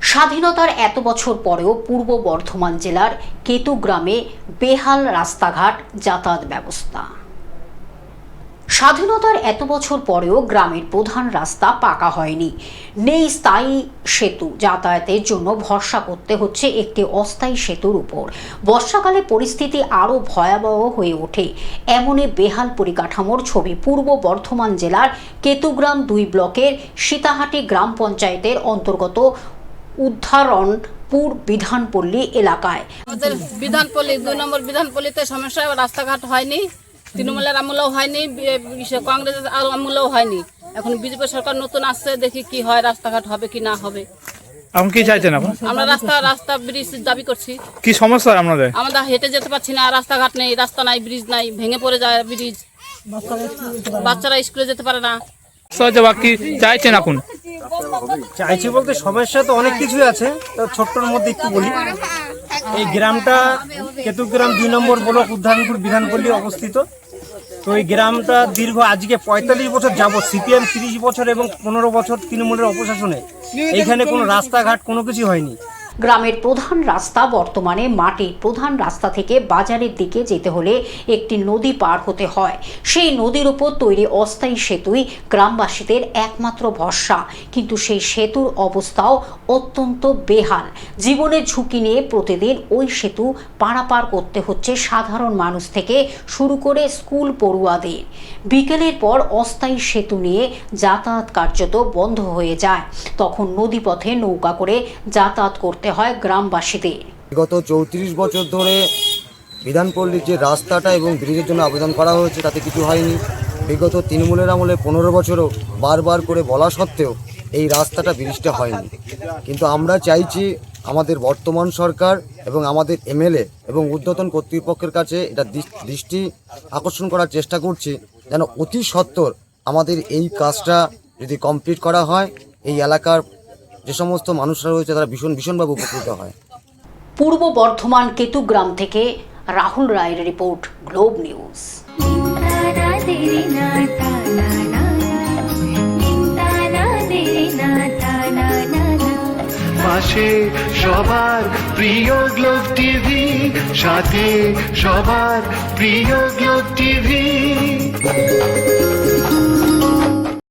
স্বাধীনতার এত বছর পরেও পূর্ব বর্ধমান জেলার কেতু গ্রামে বেহাল রাস্তাঘাট যাতায়াত ব্যবস্থা। স্বাধীনতার এত বছর পরেও গ্রামের প্রধান রাস্তা পাকা হয়নি, নেই স্থায়ী সেতু। যাতায়াতের জন্য ভরসা করতে হচ্ছে একটি অস্থায়ী সেতুর উপর। বর্ষাকালে পরিস্থিতি আরও ভয়াবহ হয়ে ওঠে। এমনই বেহাল পরিকাঠামোর ছবি পূর্ব বর্ধমান জেলার কেতুগ্রাম 2 ব্লকের সীতাহাটি গ্রাম পঞ্চায়েতের অন্তর্গত উদ্ধারণপুর বিধানপল্লী এলাকায়। আমাদের বিধানপল্লী 2 নম্বর বিধানপল্লীতে সমস্যা, রাস্তাঘাট হয়নি, তৃণমূলের আমলেও হয়নি, কংগ্রেসের আমলেও হয়নি। এখন বিজেপি সরকার নতুন আসছে, দেখি কি হয়, রাস্তাঘাট হবে কি না হবে। আপনি কি চাইছেন? আমরা রাস্তা ব্রিজ দাবি করছি। কি সমস্যা আপনাদের? আমরা হেঁটে যেতে পারছি না, রাস্তাঘাট নেই, রাস্তা নাই, ব্রিজ নাই, ভেঙে পড়ে যায় ব্রিজ, বাচ্চারা স্কুলে যেতে পারে না। কি চাইছেন এখন? চাইছি বলতে সমস্যা তো অনেক কিছুই আছে, তো ছোট্টর মধ্যে একটু বলি। এই গ্রামটা কেতুগ্রাম 2 নম্বর ব্লক উদ্ধারণপুর বিধানপল্লী অবস্থিত। তো এই গ্রামটা দীর্ঘ আজকে 45 বছর যাবত সিপিএম 30 বছর এবং 15 বছর তৃণমূলের অপশাসনে এইখানে কোনো রাস্তাঘাট কোনো কিছু হয়নি। গ্রামের প্রধান রাস্তা বর্তমানে মাটির। প্রধান রাস্তা থেকে বাজারের দিকে যেতে হলে একটি নদী পার হতে হয়। সেই নদীর উপর তৈরি অস্থায়ী সেতুই গ্রামবাসীদের একমাত্র ভরসা, কিন্তু সেই সেতুর অবস্থাও অত্যন্ত বেহাল। জীবনের ঝুঁকি নিয়ে প্রতিদিন ওই সেতু পারাপার করতে হচ্ছে সাধারণ মানুষ থেকে শুরু করে স্কুল পড়ুয়াদের। বিকেলের পর অস্থায়ী সেতু নিয়ে যাতায়াত কার্যত বন্ধ হয়ে যায়। তখন নদীপথে নৌকা করে যাতায়াত করতে হয় গ্রামবাসীদের। বিগত 34 বছর ধরে বিধানপল্লীর যে রাস্তাটা এবং ব্রিজের জন্য আবেদন করা হয়েছে তাতে কিছু হয়নি। বিগত তৃণমূলের আমলে 15 বছরও বারবার করে বলা সত্ত্বেও এই রাস্তাটা ব্রিজটা হয়নি। কিন্তু আমরা চাইছি আমাদের বর্তমান সরকার এবং আমাদের এমএলএ এবং ঊর্ধ্বতন কর্তৃপক্ষের কাছে এটা দৃষ্টি আকর্ষণ করার চেষ্টা করছি, যেন অতি সত্বর আমাদের এই কাজটা যদি কমপ্লিট করা হয়, এই এলাকার যে সমস্ত মানুষরা রয়েছে তারা ভীষণভাবে উপকৃত হয়। পূর্ব বর্ধমান কেতুগ্রাম থেকে রাহুল রায়ের রিপোর্ট, গ্লোব নিউজ। পাশে সবার প্রিয় গ্লোব টিভি, সাথে সবার প্রিয় গ্লোব টিভি।